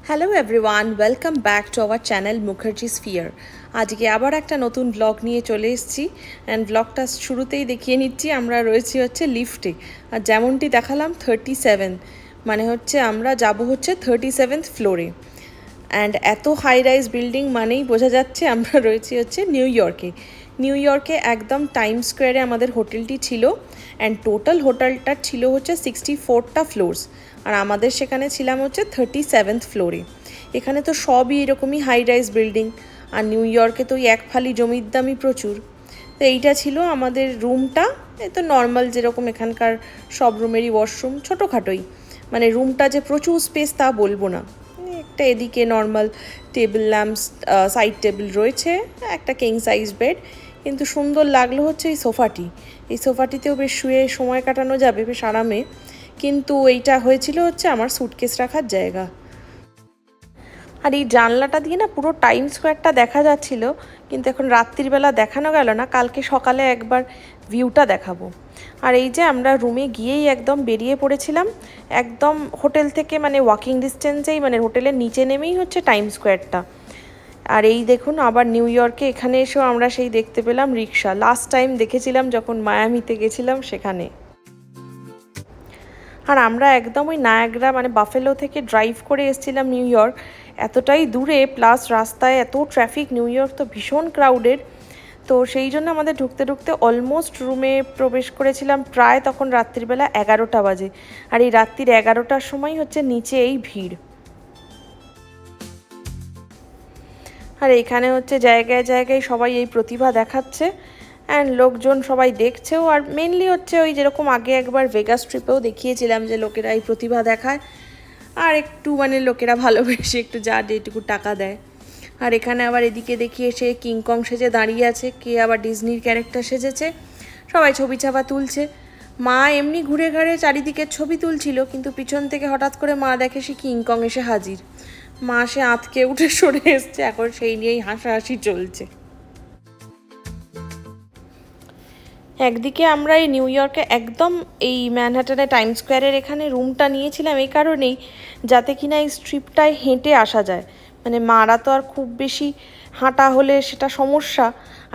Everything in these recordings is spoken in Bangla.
Hello everyone, welcome back to our channel Mukherjee sphere. আজকে আবার একটা নতুন ব্লগ নিয়ে চলে এসেছি অ্যান্ড ব্লগটা শুরুতেই দেখিয়ে নিচ্ছি আমরা রয়েছি হচ্ছে লিফটে। আর যেমনটি দেখালাম 37, মানে হচ্ছে আমরা যাব হচ্ছে 37th ফ্লোরে। অ্যান্ড এত হাই রাইজ বিল্ডিং মানেই বোঝা যাচ্ছে আমরা রয়েছি হচ্ছে নিউ ইয়র্কে একদম টাইম স্কোয়ারে আমাদের হোটেলটি ছিল। অ্যান্ড টোটাল হোটেলটা ছিল হচ্ছে 64টা ফ্লোরস, আর আমাদের সেখানে ছিলাম হচ্ছে 37th ফ্লোরে। এখানে তো সবই এরকমই হাই রাইজ বিল্ডিং, আর নিউ ইয়র্কে তো এক ফালি জমির দামই প্রচুর। তো এইটা ছিল আমাদের রুমটা। এ তো নর্মাল যেরকম এখানকার সব রুমেরই ওয়াশরুম, ছোটোখাটোই, মানে রুমটা যে প্রচুর স্পেস তা বলবো না। একটা এদিকে normal table lamps, side table রয়েছে, একটা কিং সাইজ বেড। কিন্তু সুন্দর লাগলো হচ্ছে এই সোফাটিতেও বেশ শুয়ে সময় কাটানো যাবে বেশ আরামে। কিন্তু এইটা হয়েছিল হচ্ছে আমার স্যুটকেস রাখার জায়গা। আর এই জানলাটা দিয়ে না পুরো টাইম স্কোয়ারটা দেখা যাচ্ছিল, কিন্তু এখন রাত্রিবেলা দেখানো গেল না, কালকে সকালে একবার ভিউটা দেখাবো। আর এই যে আমরা রুমে গিয়েই একদম বেরিয়ে পড়েছিলাম, একদম হোটেল থেকে মানে ওয়াকিং ডিস্টেন্সেই, মানে হোটেলের নিচে নেমেই হচ্ছে টাইম স্কোয়ারটা। আর এই দেখুন আবার নিউ ইয়র্কে এখানে এসেও আমরা সেই দেখতে পেলাম রিক্সা। লাস্ট টাইম দেখেছিলাম যখন মায়ামিতে গেছিলাম সেখানে। আর আমরা একদম ওই নায়াগ্রা মানে বাফেলো থেকে ড্রাইভ করে এসেছিলাম নিউ ইয়র্ক, এতটাই দূরে, প্লাস রাস্তায় এত ট্রাফিক, নিউ ইয়র্ক তো ভীষণ ক্রাউডেড। তো সেই জন্য আমাদের ঢুকতে ঢুকতে অলমোস্ট রুমে প্রবেশ করেছিলাম প্রায় তখন রাত্রিবেলা 11টা বাজে। আর এই রাত্রির 11টার সময় হচ্ছে নিচে এই ভিড়। আর এখানে হচ্ছে জায়গায় জায়গায় সবাই এই প্রতিভা দেখাচ্ছে, অ্যান্ড লোকজন সবাই দেখছেও। আর মেনলি হচ্ছে ওই যেরকম আগে একবার ভেগাস ট্রিপেও দেখিয়েছিলাম যে লোকেরা এই প্রতিভা দেখায়, আর একটু মানে লোকেরা ভালোবেসে একটু যা যেটুকু টাকা দেয়। আর এখানে আবার এদিকে দেখিয়ে সে কিংকং সেজে দাঁড়িয়ে আছে, কে আবার ডিজনির ক্যারেক্টার সেজেছে, সবাই ছবি ছাপা তুলছে। মা এমনি ঘুরে ঘুরে চারিদিকে ছবি তুলছিল, কিন্তু পিছন থেকে হঠাৎ করে মা দেখে সে কিংকং এসে হাজির। মা সে আঁতকে উঠে সরে এসছে, এখন সেই নিয়েই হাসাহাসি চলছে। একদিকে আমরা এই নিউ ইয়র্কে একদম এই ম্যানহাটনে টাইম স্কোয়ারের এখানে রুমটা নিয়েছিলাম এই কারণেই, যাতে কিনা এই স্ট্রিপটায় হেঁটে আসা যায়। মানে মারা তো আর খুব বেশি হাঁটা হলে সেটা সমস্যা,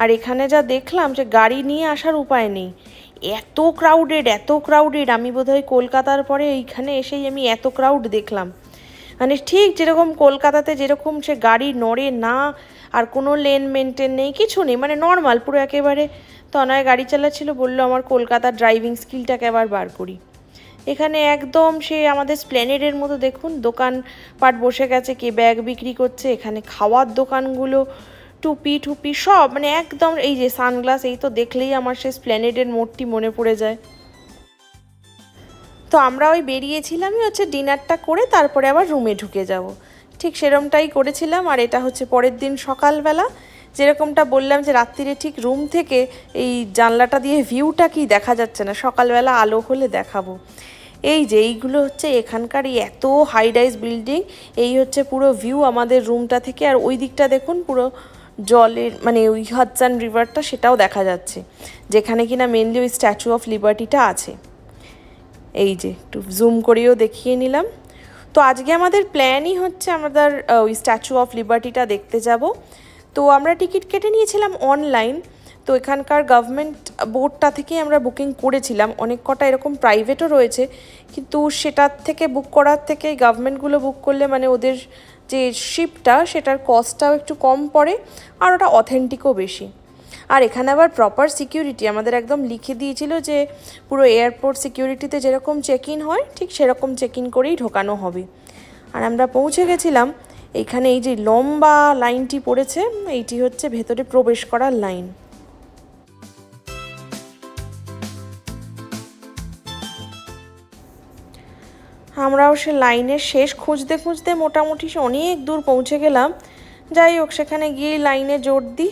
আর এখানে যা দেখলাম যে গাড়ি নিয়ে আসার উপায় নেই, এত ক্রাউডেড আমি বোধহয় কলকাতার পরে এইখানে এসেই আমি এত ক্রাউড দেখলাম। মানে ঠিক যেরকম কলকাতাতে যেরকম সে গাড়ি নড়ে না, আর কোনো লেন মেনটেন নেই, কিছু নেই, মানে নর্মাল পুরো একেবারে। তনয় গাড়ি চালাচ্ছিল, বললো আমার কলকাতার ড্রাইভিং স্কিলটাকে আবার বার করি। এখানে একদম সে আমাদের স্প্ল্যানেডের মতো দেখুন দোকানপাট বসে গেছে, কে ব্যাগ বিক্রি করছে, এখানে খাওয়ার দোকানগুলো, টুপি সব, মানে একদম এই যে সানগ্লাস, এই তো দেখলেই আমার সে স্প্ল্যানেডের মোড়টি মনে পড়ে যায়। তো আমরা ওই বেরিয়েছিলামই হচ্ছে ডিনারটা করে তারপরে আবার রুমে ঢুকে যাব, ঠিক সেরকমটাই করেছিলাম। আর এটা হচ্ছে পরের দিন সকালবেলা, যেরকমটা বললাম যে রাত্রিরে ঠিক রুম থেকে এই জানলাটা দিয়ে ভিউটা কি দেখা যাচ্ছে না, সকালবেলা আলো হলে দেখাবো। এই যে এইগুলো হচ্ছে এখানকার এই এত হাই রাইজ বিল্ডিং, এই হচ্ছে পুরো ভিউ আমাদের রুমটা থেকে। আর ওই দিকটা দেখুন পুরো জলের মানে ওই হাডসন রিভারটা সেটাও দেখা যাচ্ছে, যেখানে কিনা মেনলি ওই স্ট্যাচু অফ লিবার্টিটা আছে। এই যে একটু জুম করেও দেখিয়ে নিলাম। তো আজকে আমাদের প্ল্যানই হচ্ছে আমাদের ওই স্ট্যাচু অফ লিবার্টিটা দেখতে যাব। তো আমরা টিকিট কেটে নিয়েছিলাম অনলাইন, তো এখানকার গভর্নমেন্ট বোর্ডটা থেকেই আমরা বুকিং করেছিলাম। অনেক কটা এরকম প্রাইভেটও রয়েছে, কিন্তু সেটার থেকে বুক করার থেকে গভর্নমেন্টগুলো বুক করলে মানে ওদের যে শিপটা সেটার কস্টটাও একটু কম পড়ে, আর ওটা অথেন্টিকও বেশি। আর এখানে আবার প্রপার সিকিউরিটি, আমাদের একদম লিখে দিয়েছিল যে পুরো এয়ারপোর্ট সিকিউরিটিতে যেরকম চেক ইন হয় ঠিক সেরকম চেক ইন করেই ঢোকানো হবে। আর আমরা পৌঁছে গেছিলাম এইখানে, এই যে লম্বা লাইনটি পড়েছে এইটি হচ্ছে ভেতরে প্রবেশ করার লাইন। আমরাও সে লাইনের শেষ খুঁজতে খুঁজতে মোটামুটি অনেক দূর পৌঁছে গেলাম। যাই হোক, সেখানে গিয়েই লাইনে জোর দিই।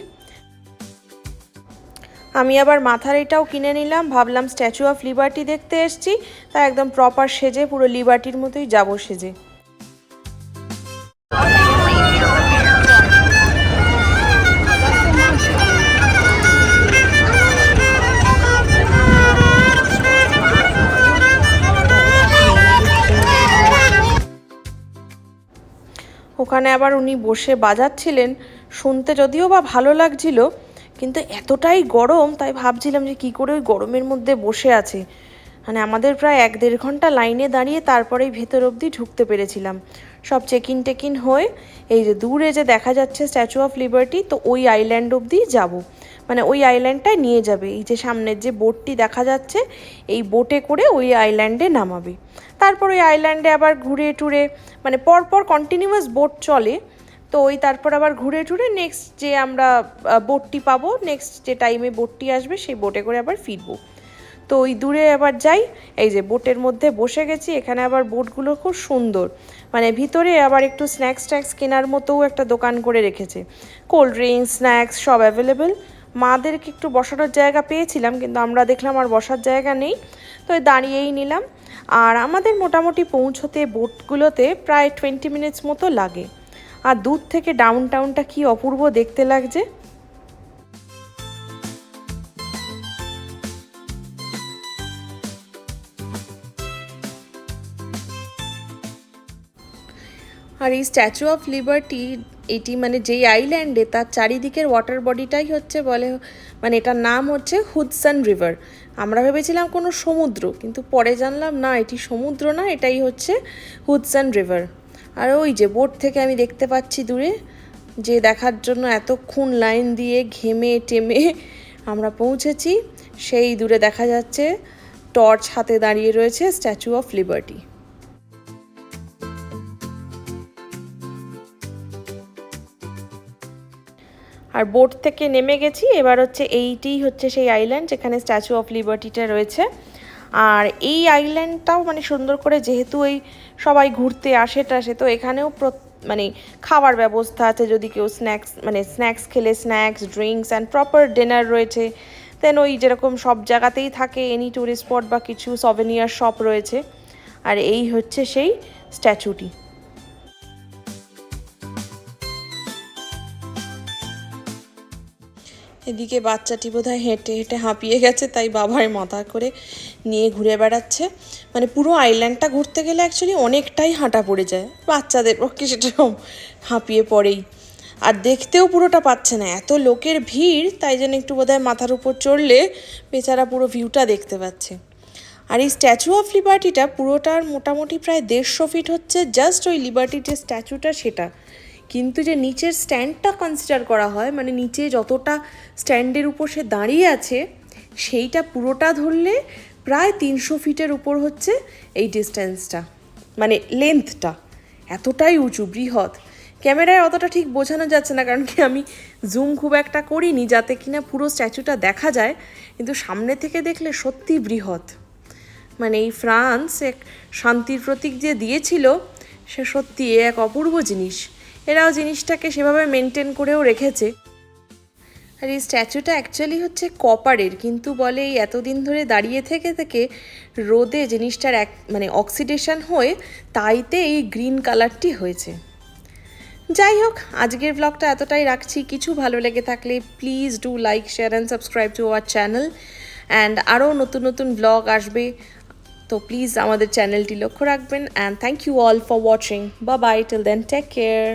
আমি আবার মাথার এটাও কিনে নিলাম, ভাবলাম স্ট্যাচু অফ লিবার্টি দেখতে এসেছি, তা একদম প্রপার সেজে পুরো লিবার্টির মতোই যাবো সেজে। ওখানে আবার উনি বসে বাজাচ্ছিলেন, শুনতে যদিও বা ভালো লাগছিল, কিন্তু এতটাই গরম তাই ভাবছিলাম যে কী করে ওই গরমের মধ্যে বসে আছে। মানে আমাদের প্রায় 1-1.5 ঘন্টা লাইনে দাঁড়িয়ে তারপরেই ভেতর অবধি ঢুকতে পেরেছিলাম। সব চেক ইন হয়ে এই যে দূরে যে দেখা যাচ্ছে স্ট্যাচু অফ লিবার্টি, তো ওই আইল্যান্ড অবধি যাব, মানে ওই আইল্যান্ডটায় নিয়ে যাবে। এই যে সামনের যে বোটটি দেখা যাচ্ছে, এই বোটে করে ওই আইল্যান্ডে নামাবে। তারপর ওই আইল্যান্ডে আবার ঘুরে টুরে, মানে পরপর কন্টিনিউয়াস বোট চলে, তো ওই তারপর আবার ঘুরে টুরে নেক্সট যে আমরা বোটটি পাবো, নেক্সট যে টাইমে বোটটি আসবে সেই বোটে করে আবার ফিরবো। তো ওই দূরে আবার যাই, এই যে বোটের মধ্যে বসে গেছি। এখানে আবার বোটগুলো খুব সুন্দর, মানে ভিতরে আবার একটু স্ন্যাক্স ট্যাক্স কেনার মতোও একটা দোকান করে রেখেছে। কোল্ড ড্রিঙ্কস, স্ন্যাক্স সব অ্যাভেলেবেল। মাদেরকে একটু বসানোর জায়গা পেয়েছিলাম, কিন্তু আমরা দেখলাম আর বসার জায়গা নেই, তো দাঁড়িয়েই নিলাম। আর আমাদের মোটামুটি পৌঁছতে বোটগুলোতে প্রায় 20 মিনিটস মতো লাগে। আর দূর থেকে ডাউন টাউনটা কী অপূর্ব দেখতে লাগছে। আর এই স্ট্যাচু অফ লিবার্টি, এটি মানে যেই আইল্যান্ডে, তার চারিদিকের ওয়াটার বডিটাই হচ্ছে বলে, মানে এটার নাম হচ্ছে হুডসন রিভার। আমরা ভেবেছিলাম কোনো সমুদ্র, কিন্তু পরে জানলাম না, এটি সমুদ্র না, এটাই হচ্ছে হুডসন রিভার। আর ওই যে বোট থেকে আমি দেখতে পাচ্ছি দূরে, যে দেখার জন্য এতক্ষণ লাইন দিয়ে ঘেমে টেমে আমরা পৌঁছেছি, সেই দূরে দেখা যাচ্ছে টর্চ হাতে দাঁড়িয়ে রয়েছে স্ট্যাচু অফ লিবার্টি। আর বোট থেকে নেমে গেছি, এবার হচ্ছে এইটিই হচ্ছে সেই আইল্যান্ড যেখানে স্ট্যাচু অফ লিবার্টিটা রয়েছে। আর এই আইল্যান্ডটাও মানে সুন্দর করে, যেহেতু এই সবাই ঘুরতে আসে টাসে, তো এখানেও মানে খাওয়ার ব্যবস্থা আছে, যদি কেউ স্ন্যাক্স খেলে snacks, drinks and proper dinner রয়েছে। দেন ওই যেরকম সব জায়গাতেই থাকে এনি ট্যুরিস্ট স্পট বা কিছু সভেনিয়ার শপ রয়েছে। আর এই হচ্ছে সেই স্ট্যাচুটি। এদিকে বাচ্চাটি বোধহয় হেঁটে হেঁটে হাঁপিয়ে গেছে, তাই বাবার মাথা করে নিয়ে ঘুরে বেড়াচ্ছে। মানে পুরো আইল্যান্ডটা ঘুরতে গেলে অ্যাকচুয়ালি অনেকটাই হাঁটা পড়ে যায়, বাচ্চাদের পক্ষে সেটা হাঁপিয়ে পড়েই। আর দেখতেও পুরোটা পাচ্ছে না, এত লোকের ভিড়, তাই জন্য একটু বোধহয় মাথার উপর চড়লে বেচারা পুরো ভিউটা দেখতে পাচ্ছে। আর এই স্ট্যাচু অফ লিবার্টিটা পুরোটার মোটামুটি প্রায় 150 ফিট হচ্ছে জাস্ট ওই লিবার্টির যে স্ট্যাচুটা সেটা, কিন্তু যে নিচের স্ট্যান্ডটা কনসিডার করা হয়, মানে নিচে যতটা স্ট্যান্ডের উপর সে দাঁড়িয়ে আছে, সেইটা পুরোটা ধরলে প্রায় 300 ফিটের উপর হচ্ছে এই ডিস্টেন্সটা, মানে লেন্থটা এতটাই উঁচু, বৃহৎ। ক্যামেরায় অতটা ঠিক বোঝানো যাচ্ছে না, কারণ কি আমি জুম খুব একটা করিনি যাতে কিনা পুরো স্ট্যাচুটা দেখা যায়, কিন্তু সামনে থেকে দেখলে সত্যি বৃহৎ। মানে এই ফ্রান্স এক শান্তির প্রতীক যে দিয়েছিল, সে সত্যি এক অপূর্ব জিনিস। এরাও জিনিসটাকে সেভাবে মেনটেন করেও রেখেছে। আর এই স্ট্যাচুটা অ্যাকচুয়ালি হচ্ছে কপারের, কিন্তু বলে এই এতদিন ধরে দাঁড়িয়ে থেকে থেকে রোদে জিনিসটার মানে অক্সিডেশন হয়ে তাইতে এই গ্রিন কালারটি হয়েছে। যাই হোক, আজকের ব্লগটা এতটাই রাখছি। কিছু ভালো লেগে থাকলে please do like, share and subscribe to our channel. And আরও নতুন নতুন ব্লগ আসবে, তো প্লিজ আমাদের চ্যানেলটি লক্ষ্য রাখবেন। And thank you all for watching. Bye bye, till then take care.